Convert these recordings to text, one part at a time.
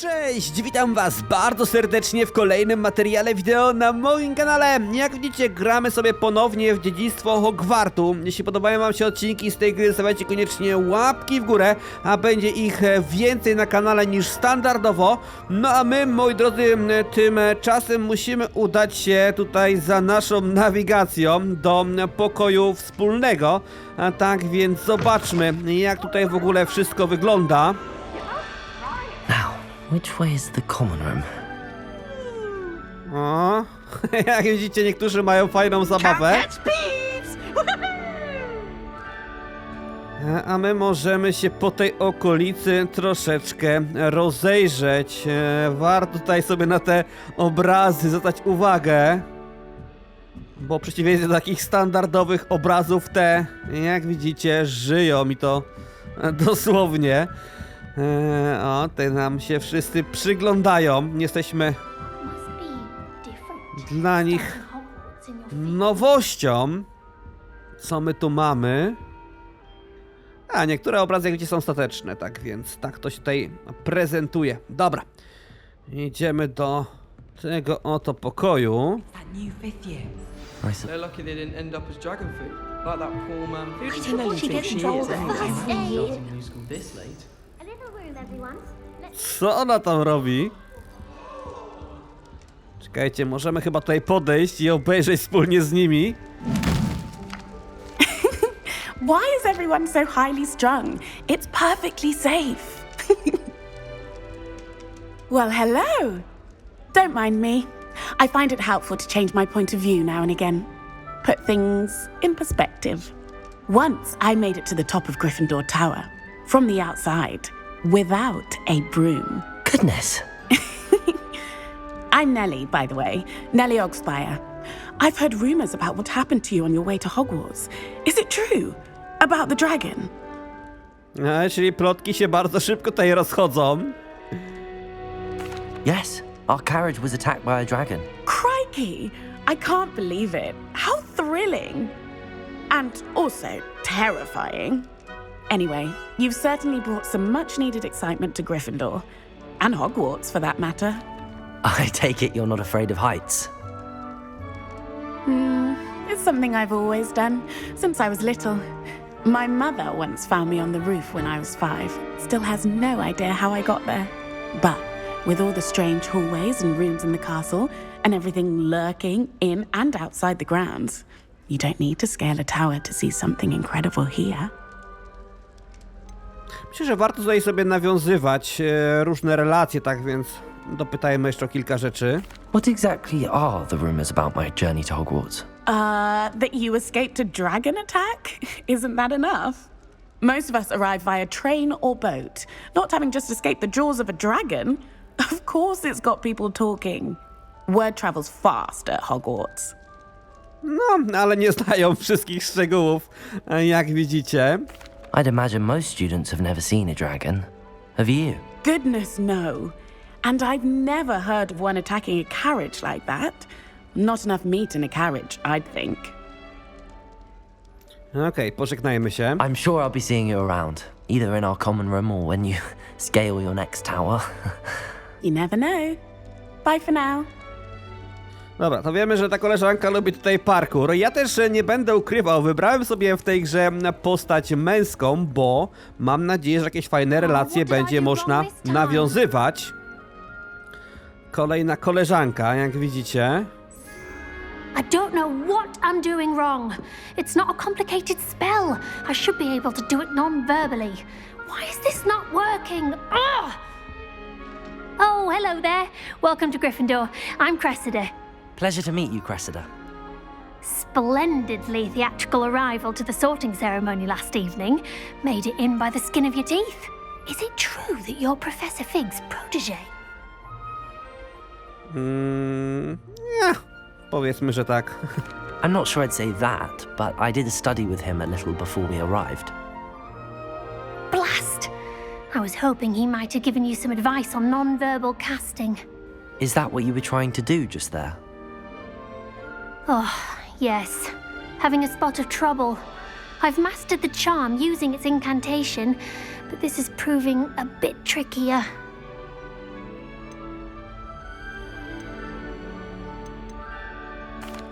Cześć, witam was bardzo serdecznie w kolejnym materiale wideo na moim kanale. Jak widzicie, gramy sobie ponownie w Dziedzictwo Hogwartu. Jeśli podobają wam się odcinki z tej gry, zostawiajcie koniecznie łapki w górę, a będzie ich więcej na kanale niż standardowo. No a my, moi drodzy, tymczasem musimy udać się tutaj za naszą nawigacją do pokoju wspólnego. A tak więc zobaczmy, jak tutaj w ogóle wszystko wygląda. Which way is the common room? O, jak widzicie, niektórzy mają fajną zabawę. A my możemy się po tej okolicy troszeczkę rozejrzeć. Warto tutaj sobie na te obrazy zwracać uwagę. Bo w przeciwieństwie do takich standardowych obrazów te, jak widzicie, żyją i to dosłownie. O, te nam się wszyscy przyglądają. Jesteśmy dla nich nowością. Co my tu mamy? A niektóre obrazy, jak widzicie, są stateczne, tak więc tak to się tutaj prezentuje. Dobra, idziemy do tego oto pokoju. They're lucky they didn't end up as dragon food, like that poor man. I don't know she gets involved at first aid. This late. A little room, everyone. Co ona tam robi? Czekajcie, możemy chyba tutaj podejść i obejrzeć wspólnie z nimi. Why is everyone so highly strung? It's perfectly safe. Well, hello. Don't mind me. I find it helpful to change my point of view now and again. Put things in perspective. Once I made it to the top of Gryffindor Tower, from the outside, without a broom. Goodness. I'm Nellie, by the way. Nellie Ogspire. I've heard rumors about what happened to you on your way to Hogwarts. Is it true? About the dragon? Czyli plotki się bardzo szybko tutaj rozchodzą. Yes, our carriage was attacked by a dragon. Crikey! I can't believe it. How thrilling! And also terrifying. Anyway, you've certainly brought some much-needed excitement to Gryffindor. And Hogwarts, for that matter. I take it you're not afraid of heights. It's something I've always done, since I was little. My mother once found me on the roof when I was 5. Still has no idea how I got there. But with all the strange hallways and rooms in the castle, and everything lurking in and outside the grounds, you don't need to scale a tower to see something incredible here. Myślę, że warto tutaj sobie nawiązywać różne relacje, tak więc dopytajmy jeszcze o kilka rzeczy. What exactly are the rumors about my journey to Hogwarts? That you escaped a dragon attack? Isn't that enough? Most of us arrive via train or boat, not having just escaped the jaws of a dragon. Of course it's got people talking. Word travels fast at Hogwarts. No, ale nie znają wszystkich szczegółów, jak widzicie. I'd imagine most students have never seen a dragon. Have you? Goodness, no. And I've never heard of one attacking a carriage like that. Not enough meat in a carriage, I'd think. Okej, pożegnajmy się. I'm sure I'll be seeing you around, either in our common room or when you scale your next tower. You never know. Bye for now. Dobra, to wiemy, że ta koleżanka lubi tutaj parkour. Ja też nie będę ukrywał, wybrałem sobie w tej grze postać męską, bo mam nadzieję, że jakieś fajne relacje będzie można nawiązywać. Kolejna koleżanka, jak widzicie. I don't know what I'm doing wrong. It's not a complicated spell. I should be able to do it non-verbally. Why is this not working? Ugh! Oh, hello there. Welcome to Gryffindor. I'm Cressida. Pleasure to meet you, Cressida. Splendidly theatrical arrival to the sorting ceremony last evening. Made it in by the skin of your teeth. Is it true that you're Professor Fig's protégé? Powiedzmy, że tak. I'm not sure I'd say that, but I did study with him a little before we arrived. Blast! I was hoping he might have given you some advice on non-verbal casting. Is that what you were trying to do just there? Oh, yes. Having a spot of trouble. I've mastered the charm using its incantation, but this is proving a bit trickier.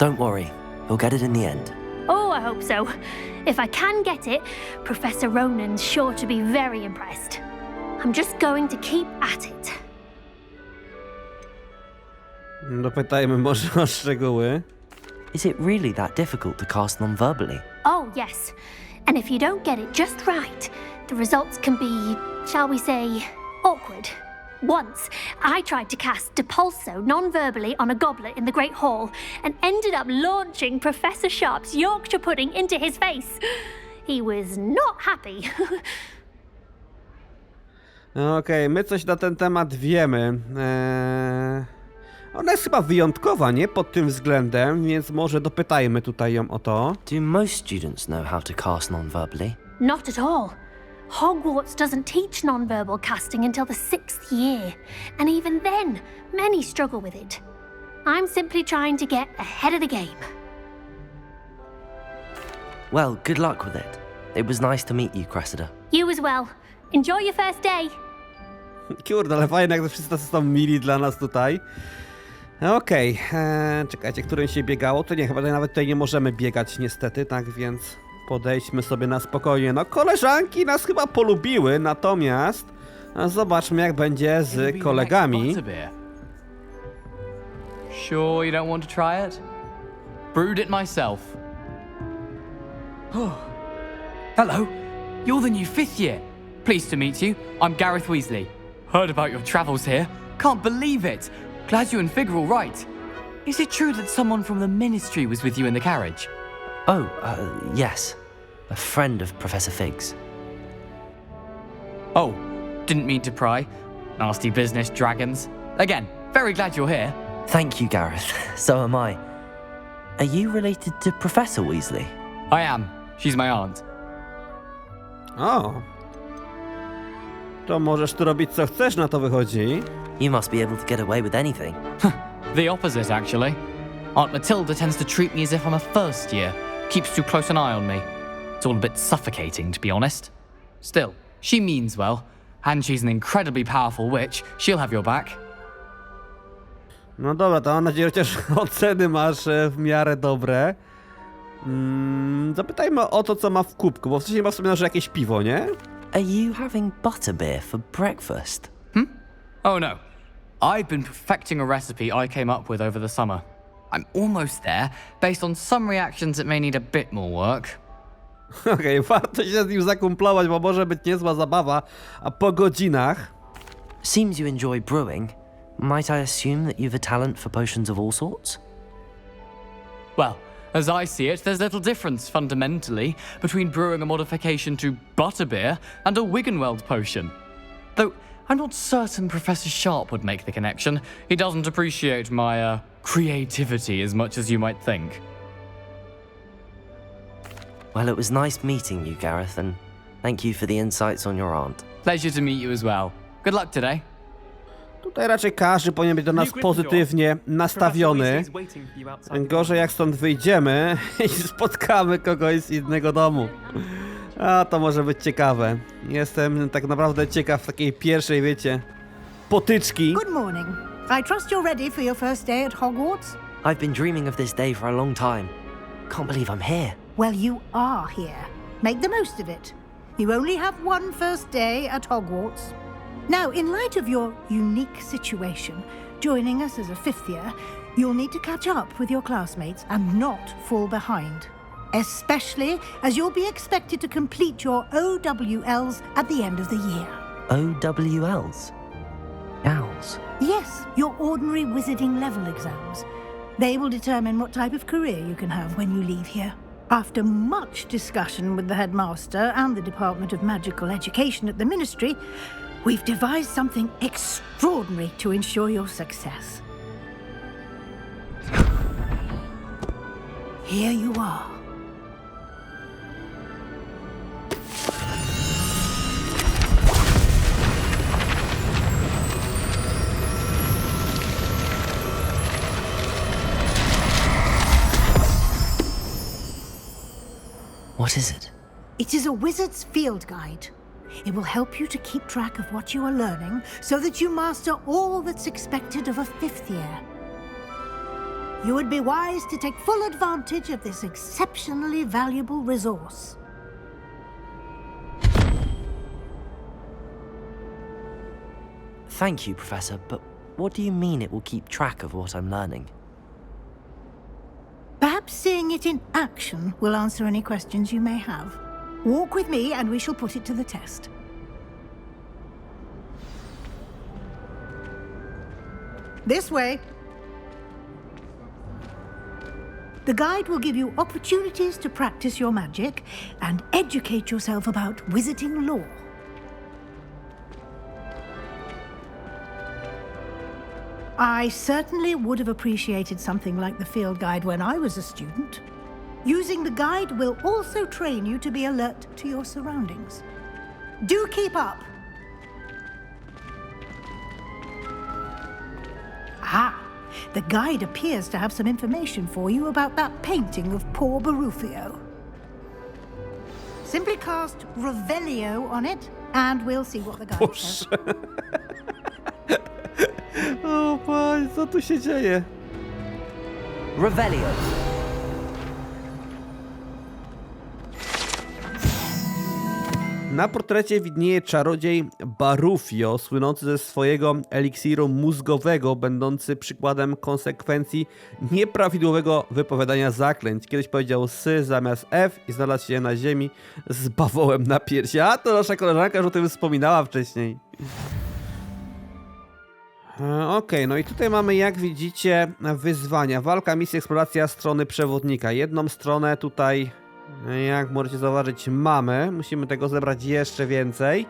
Don't worry, you'll get it in the end. Oh, I hope so. If I can get it, Professor Ronan's sure to be very impressed. I'm just going to keep at it. Dopytajmy może o szczegóły. Is it really that difficult to cast non-verbally? Oh, yes. And if you don't get it just right, the results can be, shall we say, awkward. Once, I tried to cast Depulso non-verbally on a goblet in the Great Hall and ended up launching Professor Sharp's Yorkshire pudding into his face. He was not happy. Okej, my coś na ten temat wiemy. Ona jest chyba wyjątkowa, nie? Pod tym względem, więc może dopytajmy tutaj ją o to. Do most students know how to cast non-verbally? Not at all. Hogwarts doesn't teach non-verbal casting until the 6th year, and even then, many struggle with it. I'm simply trying to get ahead of the game. Well, good luck with it. It was nice to meet you, Cressida. You as well. Enjoy your first day. Kurde, ale fajne, jak wszyscy tacy są mili dla nas tutaj. Okej, czekajcie, którym się biegało? To nie, chyba nawet tutaj nie możemy biegać niestety, tak więc podejdźmy sobie na spokojnie. No, koleżanki nas chyba polubiły, natomiast zobaczmy, jak będzie z kolegami. Sure you don't want to try it? Brewed it myself. Hello, you're the new 5th year. Pleased to meet you. I'm Gareth Weasley. Heard about your travels here. Can't believe it. Glad you and Fig are all right. Is it true that someone from the Ministry was with you in the carriage? Oh, yes. A friend of Professor Fig's. Oh, didn't mean to pry. Nasty business, dragons. Again, very glad you're here. Thank you, Gareth. So am I. Are you related to Professor Weasley? I am. She's my aunt. O! To możesz tu robić co chcesz, na to wychodzi. You must be able to get away with anything. The opposite, actually. Aunt Matilda tends to treat me as if I'm a first year. Keeps too close an eye on me. It's all a bit suffocating, to be honest. Still, she means well. And she's an incredibly powerful witch. She'll have your back. No dobra, to mam nadzieję, że chociaż oceny masz w miarę dobre. Zapytajmy o to, co ma w kubku, bo wcześniej ma w sobie jakieś piwo, nie? Are you having butterbeer for breakfast? Oh no. I've been perfecting a recipe I came up with over the summer. I'm almost there, based on some reactions that may need a bit more work. Okej, warto się z nim zakumplować, bo może być niezła zabawa, a po godzinach... Seems you enjoy brewing. Might I assume that you've a talent for potions of all sorts? Well, as I see it, there's little difference, fundamentally, between brewing a modification to butterbeer and a Wiggenweld potion. Though, I'm not certain Professor Sharp would make the connection. He doesn't appreciate my, creativity as much as you might think. Well, it was nice meeting you, Gareth, and thank you for the insights on your aunt. Pleasure to meet you as well. Good luck today. Tutaj raczej każdy powinien być do nas pozytywnie nastawiony. Gorzej jak stąd wyjdziemy i spotkamy kogoś z innego domu. A to może być ciekawe. Jestem tak naprawdę ciekaw takiej pierwszej, wiecie, potyczki. Good morning. I trust you're ready for your first day at Hogwarts? I've been dreaming of this day for a long time. Can't believe I'm here. Well, you are here. Make the most of it. You only have one first day at Hogwarts. Now, in light of your unique situation, joining us as a 5th year, you'll need to catch up with your classmates and not fall behind. Especially as you'll be expected to complete your OWLs at the end of the year. OWLs? Owls? Yes, your ordinary wizarding level exams. They will determine what type of career you can have when you leave here. After much discussion with the headmaster and the Department of Magical Education at the Ministry, we've devised something extraordinary to ensure your success. Here you are. What is it? It is a wizard's field guide. It will help you to keep track of what you are learning so that you master all that's expected of a 5th year. you would be wise to take full advantage of this exceptionally valuable resource. Thank you, Professor, but what do you mean it will keep track of what I'm learning? Perhaps seeing it in action will answer any questions you may have. Walk with me and we shall put it to the test. This way. The guide will give you opportunities to practice your magic and educate yourself about wizarding lore. I certainly would have appreciated something like the field guide when I was a student. Using the guide will also train you to be alert to your surroundings. Do keep up! Ah, the guide appears to have some information for you about that painting of poor Barufio. Simply cast Revelio on it, and we'll see what the guide says. O panie, co tu się dzieje? Revelio. Na portrecie widnieje czarodziej Barufio, słynący ze swojego eliksiru mózgowego, będący przykładem konsekwencji nieprawidłowego wypowiadania zaklęć. Kiedyś powiedział sy zamiast f i znalazł się na ziemi z bawołem na piersi. A to nasza koleżanka już o tym wspominała wcześniej. Okej, no i tutaj mamy, jak widzicie, wyzwania. Walka, misja, eksploracja strony przewodnika. Jedną stronę tutaj, jak możecie zauważyć, mamy. Musimy tego zebrać jeszcze więcej.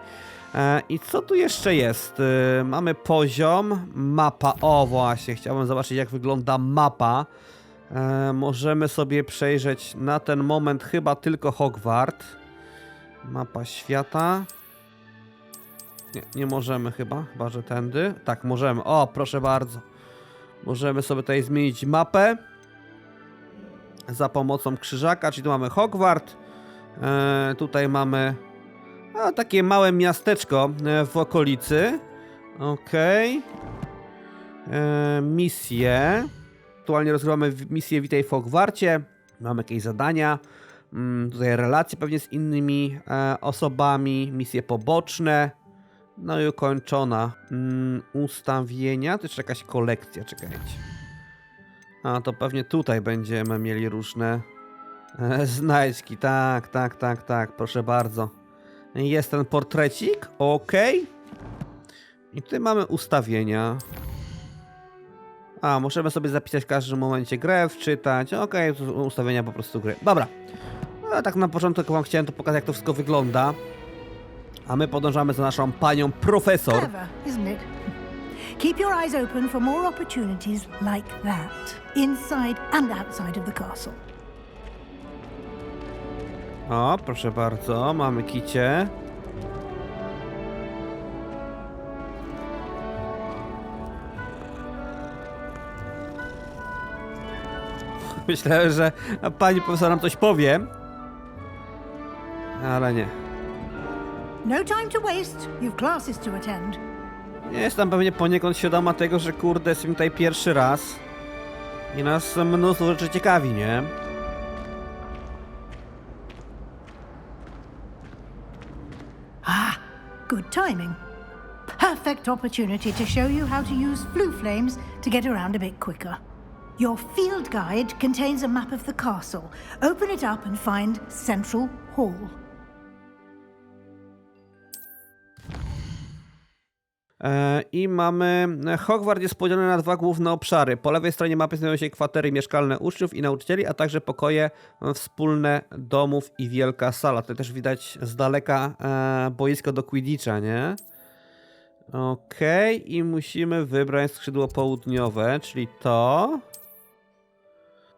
I co tu jeszcze jest? Mamy poziom, mapa. O, właśnie, chciałbym zobaczyć, jak wygląda mapa. Możemy sobie przejrzeć na ten moment chyba tylko Hogwart. Mapa świata. Nie możemy chyba, że tędy. Tak, możemy. O, proszę bardzo. Możemy sobie tutaj zmienić mapę za pomocą krzyżaka, czyli tu mamy Hogwart. Tutaj mamy takie małe miasteczko w okolicy. Okej. Misje. Aktualnie rozgrywamy misję Witaj w Hogwarcie. Mamy jakieś zadania. Tutaj relacje pewnie z innymi osobami. Misje poboczne. No i ukończona. Ustawienia. To jeszcze jakaś kolekcja, czekajcie. A to pewnie tutaj będziemy mieli różne znajdźki. Tak, proszę bardzo. Jest ten portrecik, ok. I tutaj mamy ustawienia. A, możemy sobie zapisać w każdym momencie grę, wczytać. Ok, ustawienia po prostu gry. Dobra. No, tak na początek wam chciałem to pokazać, jak to wszystko wygląda. A my podążamy za naszą panią profesor. Clever, isn't it? Keep your eyes open for more opportunities like that, inside and outside of the castle. O, proszę bardzo, mamy kicie. Myślałem, że pani profesor nam coś powie. Ale nie. No time to waste. You've classes to attend. Jest tam pewnie poniekąd świadoma tego, że kurde, jesteśmy tutaj pierwszy raz. I nas mnóstwo rzeczy ciekawi, nie? Ah, good timing. Perfect opportunity to show you how to use flue flames to get around a bit quicker. Your field guide contains a map of the castle. Open it up and find Central Hall. I mamy... Hogwart jest podzielony na dwa główne obszary. Po lewej stronie mapy znajdują się kwatery mieszkalne uczniów i nauczycieli, a także pokoje wspólne domów i wielka sala. Tutaj też widać z daleka boisko do Quidditcha, nie? Okej, i musimy wybrać skrzydło południowe, czyli to.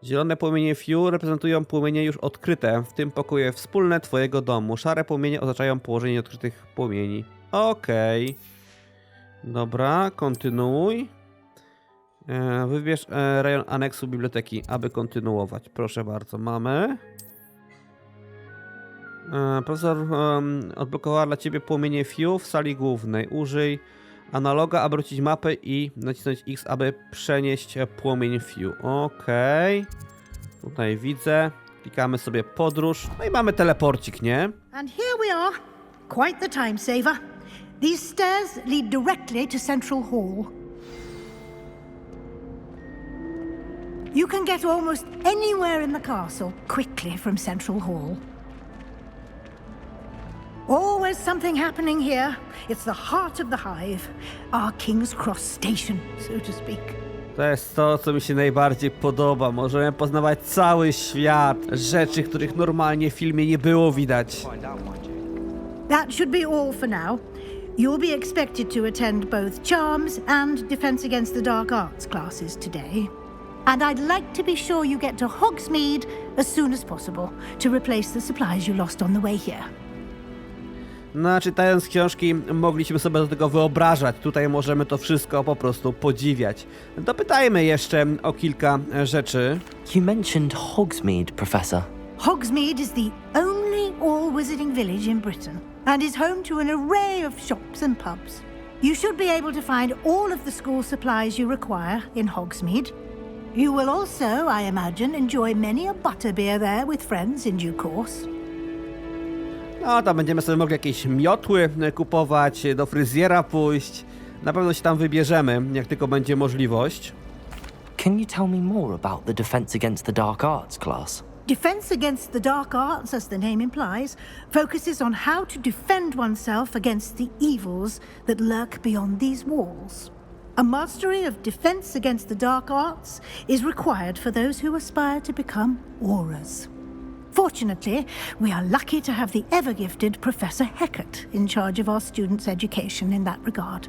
Zielone płomienie Fiu reprezentują płomienie już odkryte, w tym pokoje wspólne twojego domu. Szare płomienie oznaczają położenie odkrytych płomieni. Okej. Dobra, kontynuuj. Wybierz rejon aneksu biblioteki, aby kontynuować. Proszę bardzo, mamy. Profesor odblokowała dla ciebie płomienie Fiu w sali głównej. Użyj Analoga, aby wrócić mapę i nacisnąć X, aby przenieść płomień Fiu. Okej. Tutaj widzę. Klikamy sobie podróż. No i mamy teleporcik, nie? And here we are. Quite the time saver. These stairs lead directly to Central Hall. You can get almost anywhere in the castle quickly from Central Hall. Always something happening here. It's the heart of the hive, our King's Cross station, so to speak. To jest to, co mi się najbardziej podoba. Możemy poznawać cały świat. Rzeczy, których normalnie w filmie nie było widać. That should be all for now. You'll be expected to attend both Charms and Defense Against the Dark Arts classes today. And I'd like to be sure you get to Hogsmeade as soon as possible to replace the supplies you lost on the way here. No, czytając książki, mogliśmy sobie do tego wyobrażać. Tutaj możemy to wszystko po prostu podziwiać. Dopytajmy jeszcze o kilka rzeczy. You mentioned Hogsmeade, Professor. Hogsmeade is the only all-wizarding village in Britain and is home to an array of shops and pubs. You should be able to find all of the school supplies you require in Hogsmeade. You will also, I imagine, enjoy many a butterbeer there with friends in due course. No, tam będziemy sobie mogli jakieś miotły kupować, do fryzjera pójść. Na pewno się tam wybierzemy, jak tylko będzie możliwość. Can you tell me more about the Defense Against the Dark Arts class? Defense Against the Dark Arts, as the name implies, focuses on how to defend oneself against the evils that lurk beyond these walls. A mastery of Defense Against the Dark Arts is required for those who aspire to become Aurors. Fortunately, we are lucky to have the ever-gifted Professor Hecat in charge of our students' education in that regard.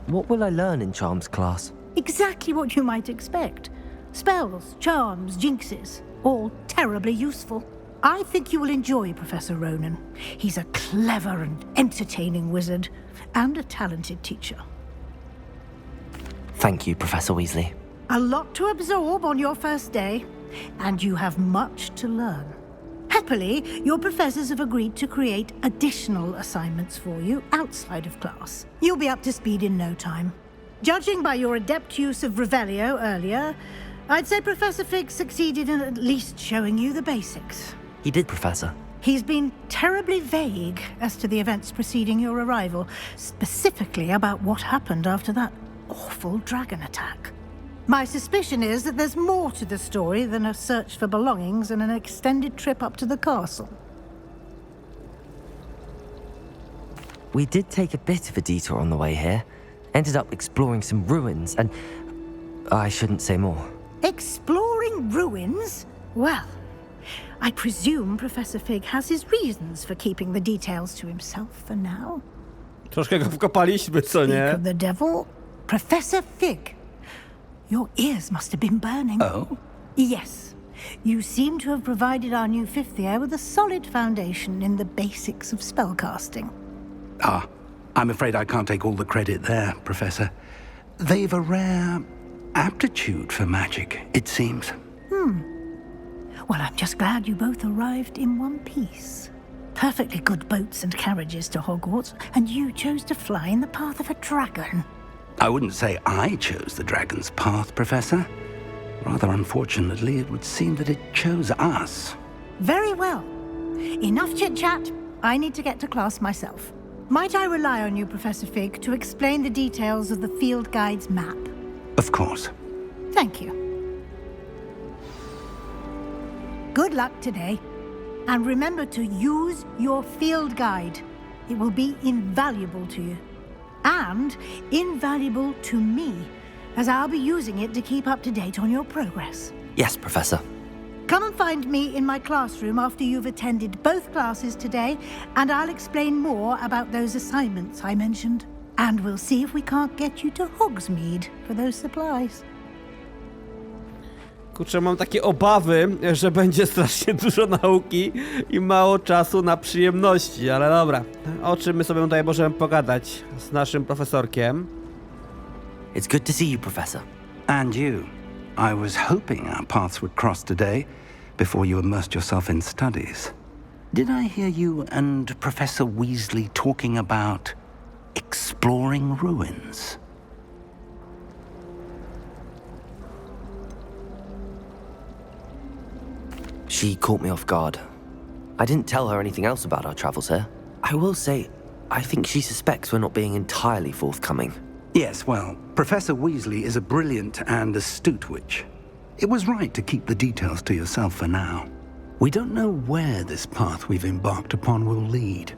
What will I learn in Charms class? Exactly what you might expect. Spells, charms, jinxes, all terribly useful. I think you will enjoy Professor Ronan. He's a clever and entertaining wizard, and a talented teacher. Thank you, Professor Weasley. A lot to absorb on your first day, and you have much to learn. Happily, your professors have agreed to create additional assignments for you outside of class. You'll be up to speed in no time. Judging by your adept use of Revelio earlier, I'd say Professor Fig succeeded in at least showing you the basics. He did, Professor. He's been terribly vague as to the events preceding your arrival, specifically about what happened after that awful dragon attack. My suspicion is that there's more to the story than a search for belongings and an extended trip up to the castle. We did take a bit of a detour on the way here. Ended up exploring some ruins and... I shouldn't say more. Exploring ruins? Well, I presume Professor Fig has his reasons for keeping the details to himself for now. Troszkę go wkopaliśmy, co Speak nie? of the devil, Professor Fig. Your ears must have been burning. Oh? Yes. You seem to have provided our new fifth year with a solid foundation in the basics of spellcasting. Ah, I'm afraid I can't take all the credit there, Professor. They've a rare aptitude for magic, it seems. Well, I'm just glad you both arrived in one piece. Perfectly good boats and carriages to Hogwarts, and you chose to fly in the path of a dragon. I wouldn't say I chose the dragon's path, Professor. Rather unfortunately, it would seem that it chose us. Very well. Enough chit-chat. I need to get to class myself. Might I rely on you, Professor Fig, to explain the details of the field guide's map? Of course. Thank you. Good luck today. And remember to use your field guide. It will be invaluable to you. And invaluable to me, as I'll be using it to keep up to date on your progress. Yes, Professor. Come and find me in my classroom after you've attended both classes today, and I'll explain more about those assignments I mentioned. And we'll see if we can't get you to Hogsmeade for those supplies. Kurczę, mam takie obawy, że będzie strasznie dużo nauki i mało czasu na przyjemności, ale dobra. O czym my sobie tutaj możemy pogadać z naszym profesorkiem? It's good to see you, Professor. And you. I was hoping our paths would cross today before you immersed yourself in studies. Did I hear you and Professor Weasley talking about exploring ruins. She caught me off guard. I didn't tell her anything else about our travels here. I will say, I think she suspects we're not being entirely forthcoming. Yes, well, Professor Weasley is a brilliant and astute witch. It was right to keep the details to yourself for now. We don't know where this path we've embarked upon will lead.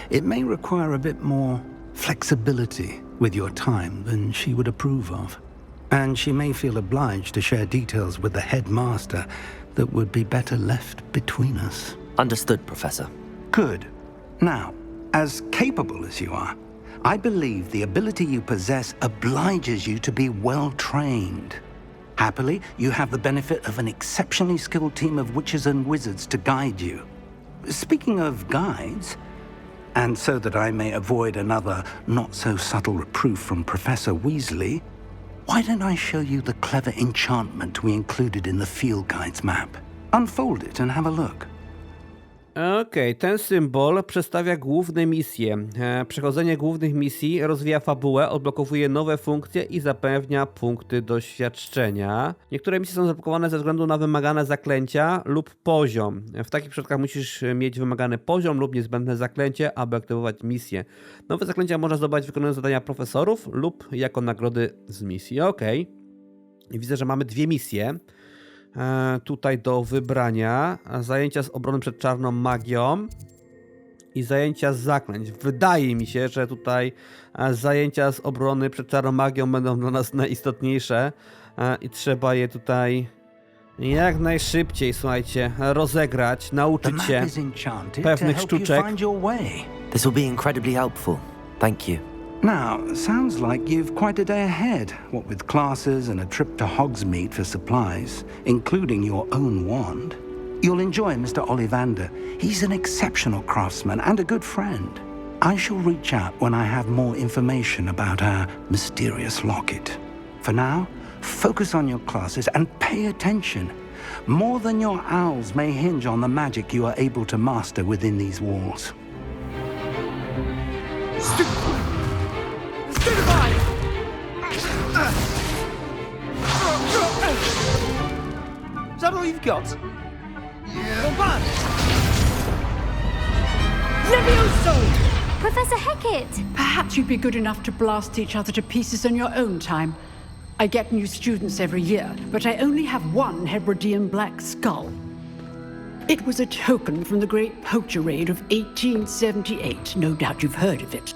It may require a bit more flexibility with your time than she would approve of. And she may feel obliged to share details with the headmaster that would be better left between us. Understood, Professor. Good. Now, as capable as you are, I believe the ability you possess obliges you to be well trained. Happily, you have the benefit of an exceptionally skilled team of witches and wizards to guide you. Speaking of guides, and so that I may avoid another not-so-subtle reproof from Professor Weasley, why don't I show you the clever enchantment we included in the field guide's map? Unfold it and have a look. Okej, ten symbol przedstawia główne misje. Przechodzenie głównych misji rozwija fabułę, odblokowuje nowe funkcje i zapewnia punkty doświadczenia. Niektóre misje są zablokowane ze względu na wymagane zaklęcia lub poziom. W takich przypadkach musisz mieć wymagany poziom lub niezbędne zaklęcie, aby aktywować misję. Nowe zaklęcia można zdobyć wykonując zadania profesorów lub jako nagrody z misji. Okej. I widzę, że mamy dwie misje. Tutaj do wybrania zajęcia z obrony przed czarną magią i zajęcia z zaklęć. Wydaje mi się, że tutaj zajęcia z obrony przed czarną magią będą dla nas najistotniejsze i trzeba je tutaj jak najszybciej, słuchajcie, rozegrać, nauczyć się pewnych sztuczek. This will be incredibly helpful. Thank you. Now, sounds like you've quite a day ahead, what with classes and a trip to Hogsmeade for supplies, including your own wand. You'll enjoy Mr. Ollivander. He's an exceptional craftsman and a good friend. I shall reach out when I have more information about our mysterious locket. For now, focus on your classes and pay attention. More than your owls may hinge on the magic you are able to master within these walls. Is that all you've got? Yeah. Levioso! Professor Hecat! Perhaps you'd be good enough to blast each other to pieces on your own time. I get new students every year, but I only have one Hebridean black skull. It was a token from the Great Poacher Raid of 1878. No doubt you've heard of it.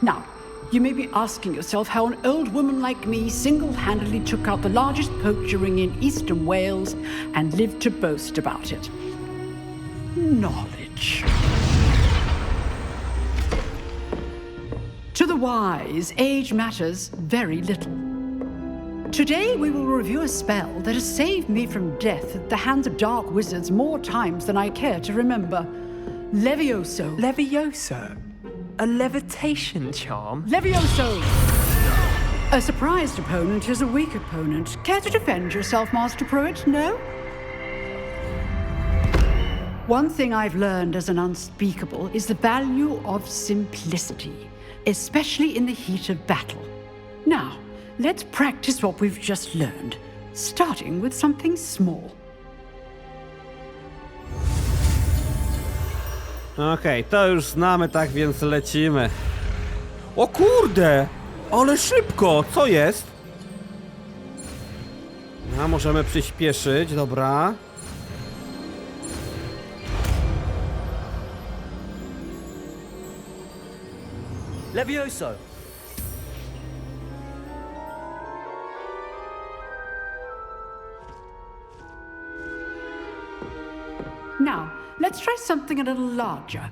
Now, you may be asking yourself how an old woman like me single-handedly took out the largest poacher ring in eastern Wales and lived to boast about it. Knowledge. To the wise, age matters very little. Today we will review a spell that has saved me from death at the hands of dark wizards more times than I care to remember. Levioso. Levioso? A levitation charm? Levioso! A surprised opponent is a weak opponent. Care to defend yourself, Master Pruitt? No? One thing I've learned as an unspeakable is the value of simplicity, especially in the heat of battle. Now, let's practice what we've just learned, starting with something small. Okej, to już znamy, tak więc lecimy. O kurde! Ale szybko! Co jest? No, możemy przyspieszyć, dobra. Levioso! Now, let's try something a little larger.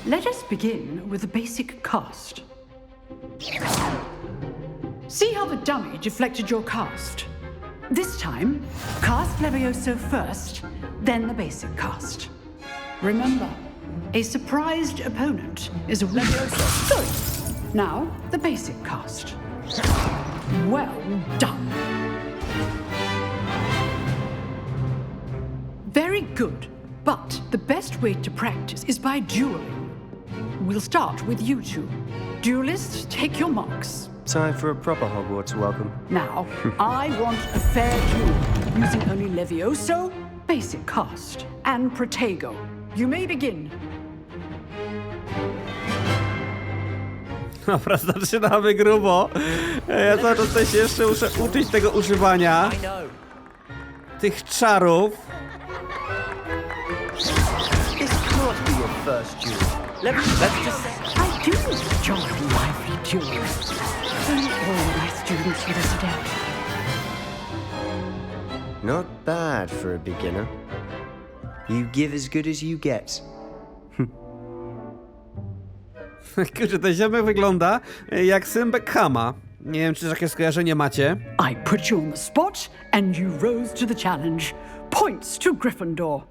Let us begin with the basic cast. See how the dummy deflected your cast? This time, cast Levioso first, then the basic cast. Remember, a surprised opponent is a Levioso. Good. Now, the basic cast. Well done. Very good, but the best way to practice is by dueling. We'll start with you two. Duelists, take your marks. Time for a proper Hogwarts welcome. Now, I want a fair duel, using only Levioso, basic cast, and Protego. You may begin. Dobra, zaczynamy grubo. Ja cały czas też jeszcze muszę uczyć tego używania tych czarów. This can't be your first duel. Let's just say... I do enjoy lively duels. Only all my students would adapt. Not bad for a beginner. You give as good as you get. Kurczę, ten ziomek wygląda jak syn Beckhama. Nie wiem, czy takie skojarzenie macie. I put you on the spot, and you rose to the challenge. Points to Gryffindor.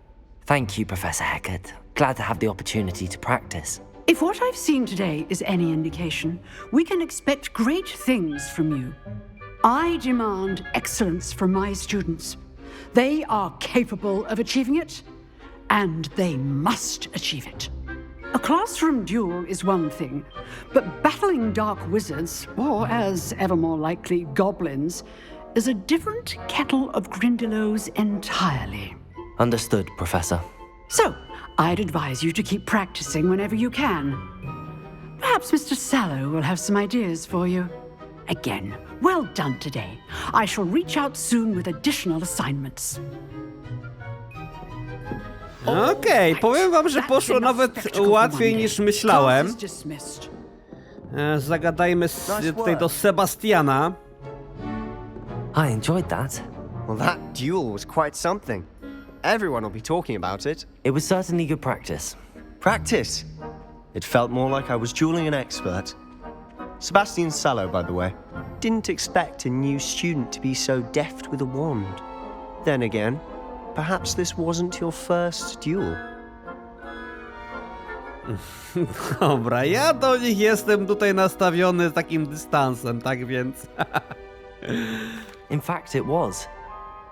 Thank you, Professor Hecat. Glad to have the opportunity to practice. If what I've seen today is any indication, we can expect great things from you. I demand excellence from my students. They are capable of achieving it, and they must achieve it. A classroom duel is one thing, but battling dark wizards, or as ever more likely, goblins, is a different kettle of Grindylows entirely. Understood, Professor. So, I'd advise you to keep practicing whenever you can. Perhaps Mr. Sallow will have some ideas for you. Again, well done today. I shall reach out soon with additional assignments. Okej, powiem wam, że poszło nawet łatwiej niż myślałem. Zagadajmy tutaj do Sebastiana. I enjoyed that. Well, that duel was quite something. Everyone will be talking about it. It was certainly good practice. Practice? It felt more like I was dueling an expert. Sebastian Sallow, by the way. Didn't expect a new student to be so deft with a wand. Then again, perhaps this wasn't your first duel. Dobra, ja do nich jestem tutaj nastawiony z takim dystansem, tak więc... In fact, it was.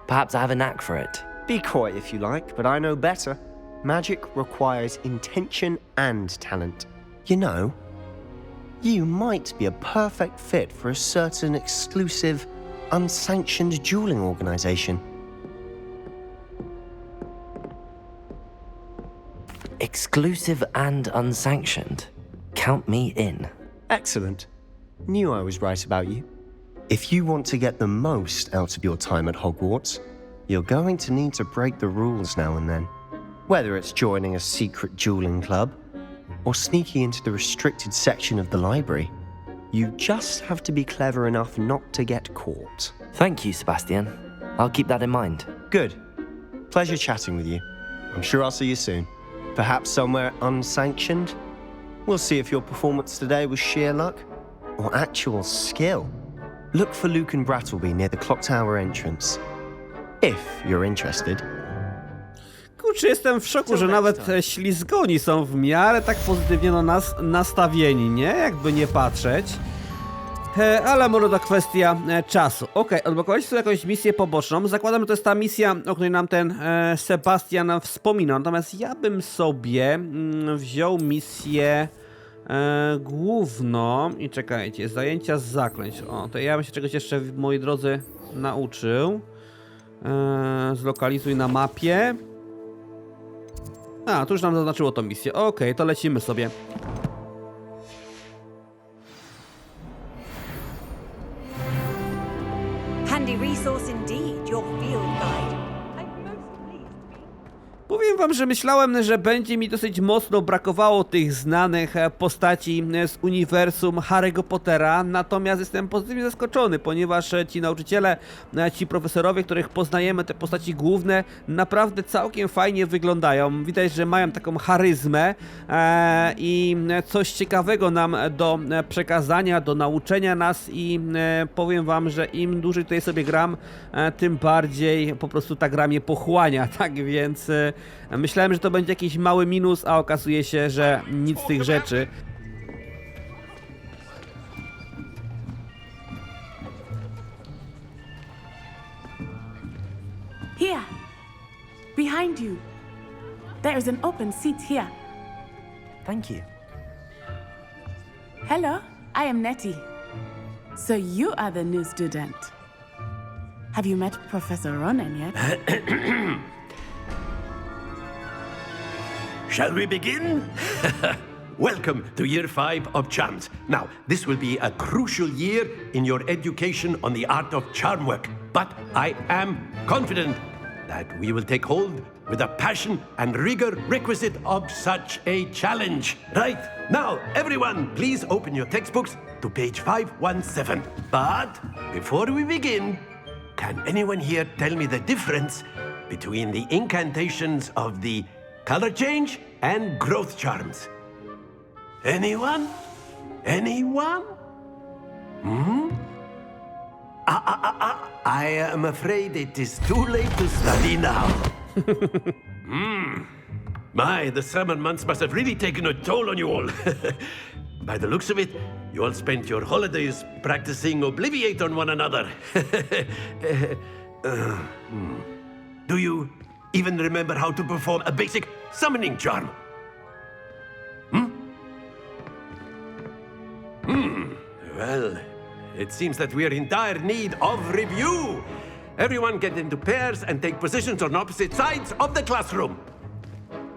Perhaps I have a knack for it. Be coy if you like, but I know better. Magic requires intention and talent. You know, you might be a perfect fit for a certain exclusive, unsanctioned dueling organization. Exclusive and unsanctioned. Count me in. Excellent. Knew I was right about you. If you want to get the most out of your time at Hogwarts, you're going to need to break the rules now and then. Whether it's joining a secret dueling club, or sneaking into the restricted section of the library, you just have to be clever enough not to get caught. Thank you, Sebastian. I'll keep that in mind. Good. Pleasure chatting with you. I'm sure I'll see you soon. Perhaps somewhere unsanctioned? We'll see if your performance today was sheer luck, or actual skill. Look for Luke and Brattleby near the Clock Tower entrance. If you're interested. Kurczę, jestem w szoku, że nawet ślizgoni są w miarę tak pozytywnie na nas nastawieni, nie? Jakby nie patrzeć. Ale może to kwestia czasu. Okej, odblokowaliśmy sobie jakąś misję poboczną. Zakładam, że to jest ta misja, o której nam ten Sebastian wspominał. Natomiast ja bym sobie wziął misję główną. I czekajcie, zajęcia z zaklęć. O, to ja bym się czegoś jeszcze, moi drodzy, nauczył. Zlokalizuj na mapie. A, tu już nam zaznaczyło tą misję. Okej, to lecimy sobie. Handy resource indeed, your field guide. Powiem wam, że myślałem, że będzie mi dosyć mocno brakowało tych znanych postaci z uniwersum Harry'ego Pottera, natomiast jestem pozytywnie zaskoczony, ponieważ ci nauczyciele, ci profesorowie, których poznajemy, te postaci główne, naprawdę całkiem fajnie wyglądają. Widać, że mają taką charyzmę i coś ciekawego nam do przekazania, do nauczenia nas i powiem wam, że im dłużej tutaj sobie gram, tym bardziej po prostu ta gra mnie pochłania, tak więc Myślałem, że to będzie jakiś mały minus, a okazuje się, że nic z tych rzeczy. Here, behind you. There is an open seat here. Thank you. Hello, I am Nettie. So you are the new student. Have you met Professor Ronan yet? Shall we begin? Welcome to Year 5 of Charms. Now, this will be a crucial year in your education on the art of charm work. But I am confident that we will take hold with the passion and rigor requisite of such a challenge. Right, now, everyone, please open your textbooks to page 517. But before we begin, can anyone here tell me the difference between the incantations of the color change and growth charms? Anyone? Anyone? I am afraid it is too late to study now. My, the summer months must have really taken a toll on you all. By the looks of it, you all spent your holidays practicing Obliviate on one another. Do you even remember how to perform a basic summoning charm? Well, it seems that we are in dire need of review. Everyone get into pairs and take positions on opposite sides of the classroom.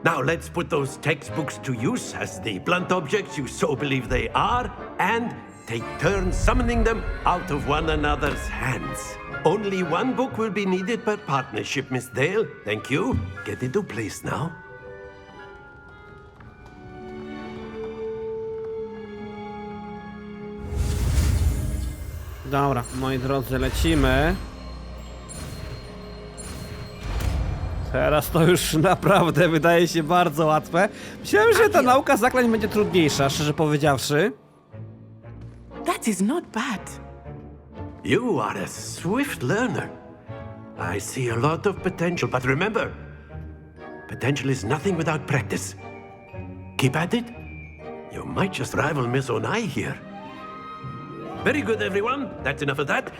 Now let's put those textbooks to use as the blunt objects you so believe they are, and take turns summoning them out of one another's hands. Only one book will be needed per partnership, Miss Dale. Thank you. Get into place now. Dobra, moi drodzy, lecimy. Teraz to już naprawdę wydaje się bardzo łatwe. Myślałem, że ta nauka zaklęć będzie trudniejsza, szczerze powiedziawszy. That is not bad. You are a swift learner. I see a lot of potential, but remember, potential is nothing without practice. Keep at it. You might just rival Miss Onai here. Very good, everyone. That's enough of that.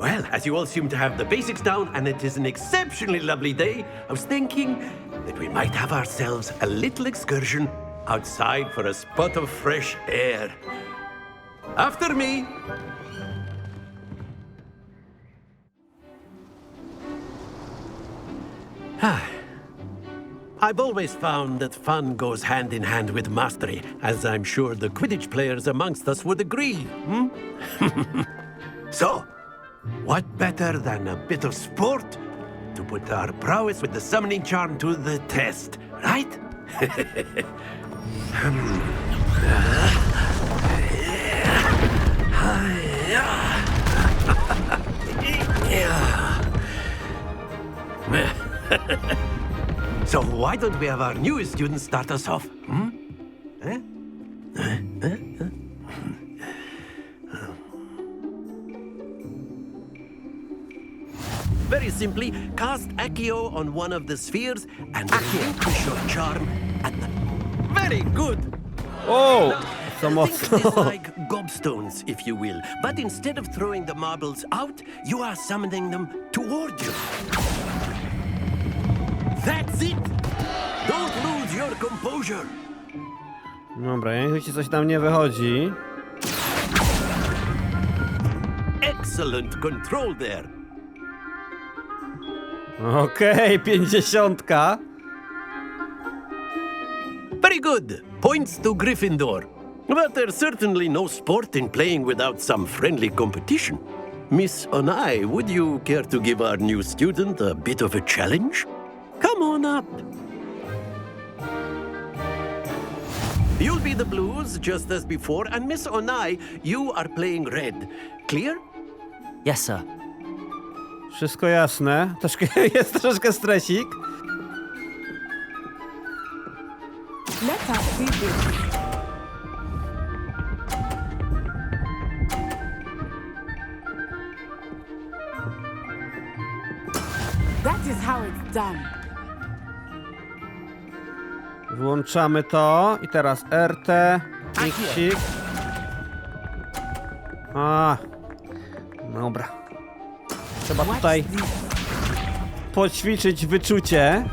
Well, as you all seem to have the basics down, and it is an exceptionally lovely day, I was thinking that we might have ourselves a little excursion outside for a spot of fresh air. After me. I've always found that fun goes hand in hand with mastery, as I'm sure the Quidditch players amongst us would agree. So, what better than a bit of sport to put our prowess with the summoning charm to the test, right? So why don't we have our newest student start us off? Very simply, cast Accio on one of the spheres and relinquish your charm at the... Very good! O! Co Think mocno. of this like gobstones, if you will. But instead of throwing the marbles out, you are summoning them toward you. That's it! Don't lose your composure! Dobra, jeśli coś nam nie wychodzi. Excellent control there. Okej, 50. Very good. Points to Gryffindor. But there's certainly no sport in playing without some friendly competition. Miss Onai, would you care to give our new student a bit of a challenge? Come on up. You'll be the blues, just as before, and Miss Onai, you are playing red. Clear? Yes, sir. Wszystko jasne. Jest troszkę stresik. Let us see this. That is how it's done. Włączamy to i teraz RT, X. A, dobra. Trzeba tutaj poćwiczyć wyczucie.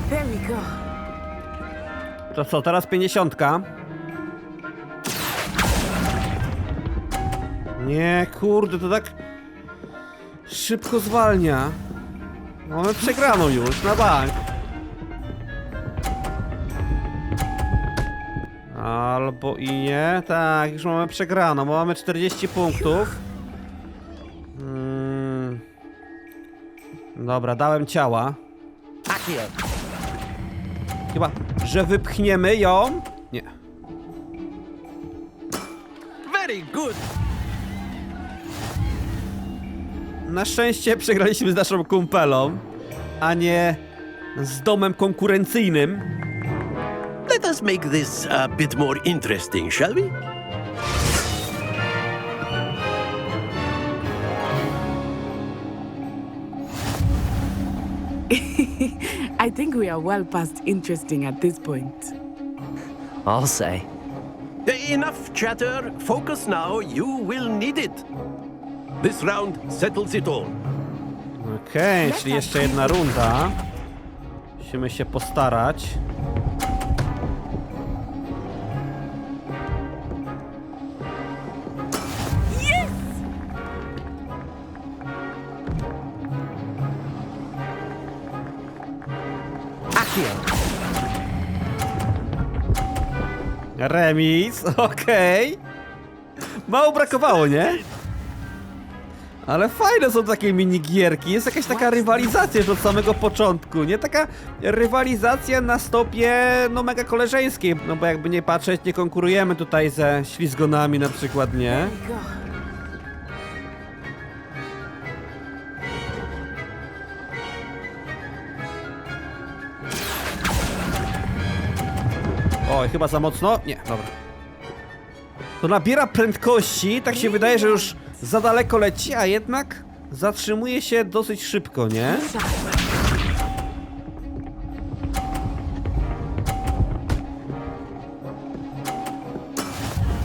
There we go. To co, teraz 50. Nie, kurde, to tak szybko zwalnia. Mamy przegraną już, na bank. Albo i nie. Tak, już mamy przegraną, bo mamy 40 punktów. Dobra, dałem ciała. Chyba, że wypchniemy ją. Nie. Very good. Na szczęście przegraliśmy z naszą kumpelą, a nie z domem konkurencyjnym. Let us make this a bit more interesting, shall we? I think we are well past interesting at this point. I'll say. Enough chatter. Focus now. You will need it. This round settles it all. Okej, czyli jeszcze jedna runda. Musimy się postarać. Remis, okej. Mało brakowało, nie? Ale fajne są takie minigierki, jest jakaś taka rywalizacja już od samego początku, nie? Taka rywalizacja na stopie, no mega koleżeńskiej, no bo jakby nie patrzeć, nie konkurujemy tutaj ze ślizgonami na przykład, nie? Oj, chyba za mocno? Nie, dobra. To nabiera prędkości, tak się wydaje, że już za daleko leci, a jednak zatrzymuje się dosyć szybko, nie?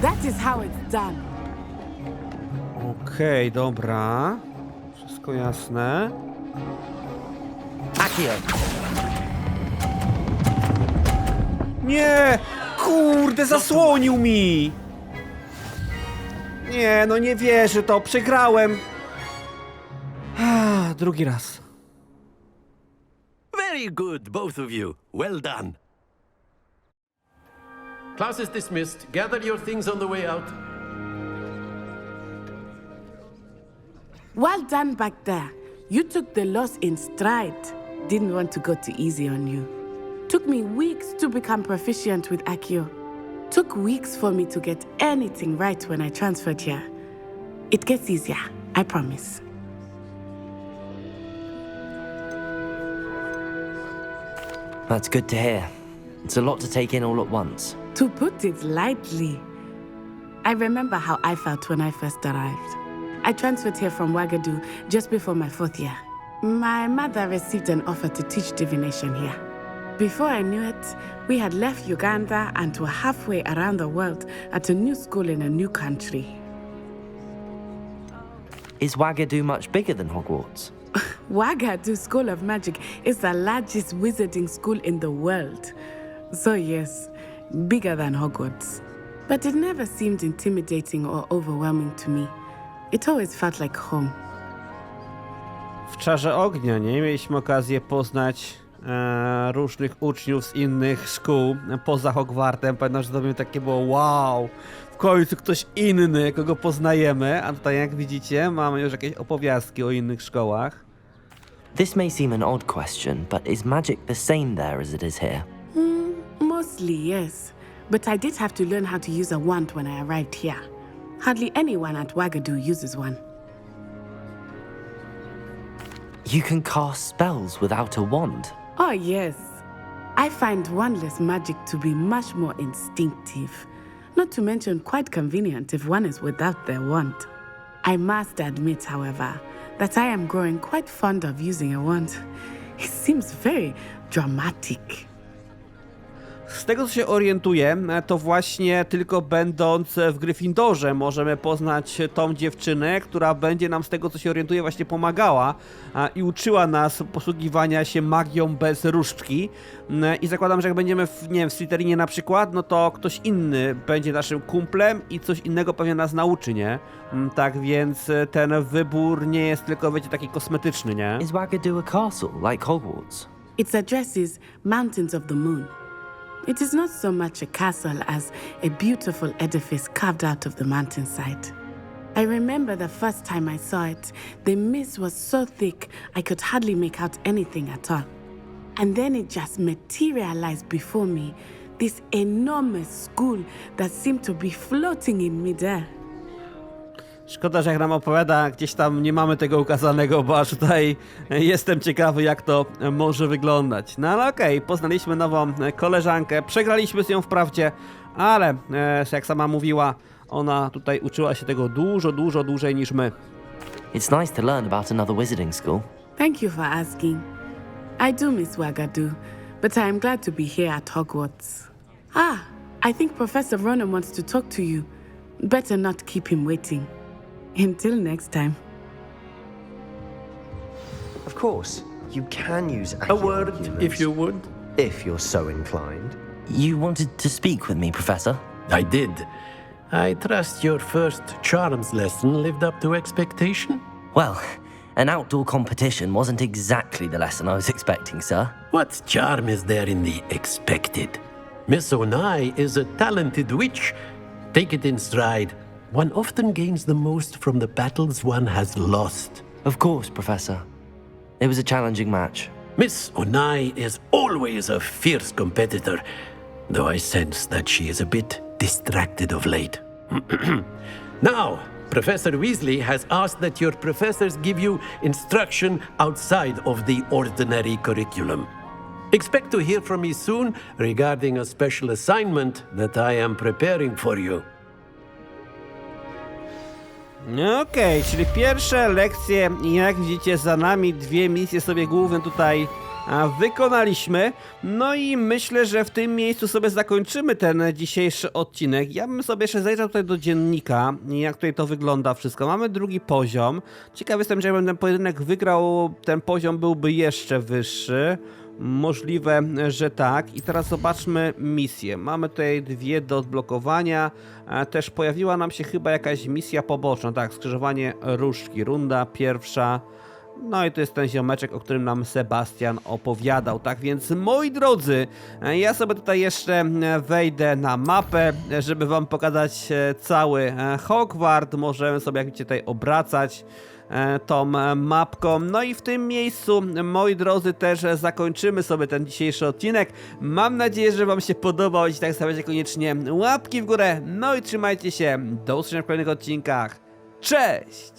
That is how it's done. Okej, dobra. Wszystko jasne. Nie! Kurde, zasłonił mi! Nie, no nie wierzę to, przegrałem. Drugi raz. Very good, both of you. Well done. Class is dismissed. Gather your things on the way out. Well done back there. You took the loss in stride. Didn't want to go too easy on you. Took me weeks to become proficient with Accio. Took weeks for me to get anything right when I transferred here. It gets easier, I promise. That's good to hear. It's a lot to take in all at once. To put it lightly, I remember how I felt when I first arrived. I transferred here from Ouagadougou just before my 4th year. My mother received an offer to teach divination here. Before I knew it, we had left Uganda and were halfway around the world at a new school in a new country. Is Ouagadougou much bigger than Hogwarts? Ouagadougou School of Magic is the largest wizarding school in the world. So yes, bigger than Hogwarts. But it never seemed intimidating or overwhelming to me. It always felt like home. W Czarze Ognia, nie? Mieliśmy okazję poznać różnych uczniów z innych szkół poza Hogwartem. Pamiętam, że to mnie takie było wow! W końcu ktoś inny, kogo poznajemy. A tutaj, jak widzicie, mamy już jakieś opowiastki o innych szkołach. This may seem an odd question, but is magic the same there as it is here? Mostly, yes. But I did have to learn how to use a wand when I arrived here. Hardly anyone at Ouagadougou uses one. You can cast spells without a wand? Oh, yes. I find wandless magic to be much more instinctive. Not to mention quite convenient if one is without their wand. I must admit, however, that I am growing quite fond of using a wand. It seems very dramatic. Z tego co się orientuję, to właśnie tylko będąc w Gryffindorze możemy poznać tą dziewczynę, która będzie nam z tego co się orientuję właśnie pomagała i uczyła nas posługiwania się magią bez różdżki. I zakładam, że jak będziemy w, nie wiem, w Slytherinie na przykład, no to ktoś inny będzie naszym kumplem i coś innego pewnie nas nauczy, nie? Tak więc ten wybór nie jest tylko, wiecie, taki kosmetyczny, nie? Is Wagadu a castle, like Hogwarts? Its address is Mountains of the Moon. It is not so much a castle as a beautiful edifice carved out of the mountainside. I remember the first time I saw it, the mist was so thick I could hardly make out anything at all. And then it just materialized before me, this enormous school that seemed to be floating in midair. Szkoda, że jak nam opowiada, gdzieś tam nie mamy tego ukazanego, bo aż tutaj jestem ciekawy, jak to może wyglądać. No ale okej, poznaliśmy nową koleżankę, przegraliśmy z nią wprawdzie, ale jak sama mówiła, ona tutaj uczyła się tego dużo dłużej niż my. It's nice to learn about another wizarding school. Thank you for asking. I do miss Wagadu, but I am glad to be here at Hogwarts. I think Professor Ronan wants to talk to you. Better not keep him waiting. Until next time. Of course, you can use A word, humans, if you would. if you're so inclined. You wanted to speak with me, Professor? I did. I trust your first charms lesson lived up to expectation? Well, an outdoor competition wasn't exactly the lesson I was expecting, sir. What charm is there in the expected? Miss Onai is a talented witch. Take it in stride. One often gains the most from the battles one has lost. Of course, Professor. It was a challenging match. Miss Onai is always a fierce competitor, though I sense that she is a bit distracted of late. Now, Professor Weasley has asked that your professors give you instruction outside of the ordinary curriculum. Expect to hear from me soon regarding a special assignment that I am preparing for you. Okej, czyli pierwsze lekcje, jak widzicie, za nami, dwie misje sobie główne tutaj wykonaliśmy. No i myślę, że w tym miejscu sobie zakończymy ten dzisiejszy odcinek. Ja bym sobie jeszcze zajrzał tutaj do dziennika, jak tutaj to wygląda wszystko. Mamy drugi poziom. Ciekawy jestem, że jakbym ten pojedynek wygrał, ten poziom byłby jeszcze wyższy. Możliwe, że tak. I teraz zobaczmy misję. Mamy tutaj dwie do odblokowania. Też pojawiła nam się chyba jakaś misja poboczna. Tak, skrzyżowanie różdżki. Runda pierwsza. No i to jest ten ziomeczek, o którym nam Sebastian opowiadał. Tak więc, moi drodzy, ja sobie tutaj jeszcze wejdę na mapę, żeby wam pokazać cały Hogwart. Możemy sobie, jak widzicie, tutaj obracać tą mapką. No i w tym miejscu, moi drodzy, też zakończymy sobie ten dzisiejszy odcinek. Mam nadzieję, że wam się podobał. Jeśli tak, stawiajcie koniecznie łapki w górę. No i trzymajcie się. Do usłyszenia w kolejnych odcinkach. Cześć!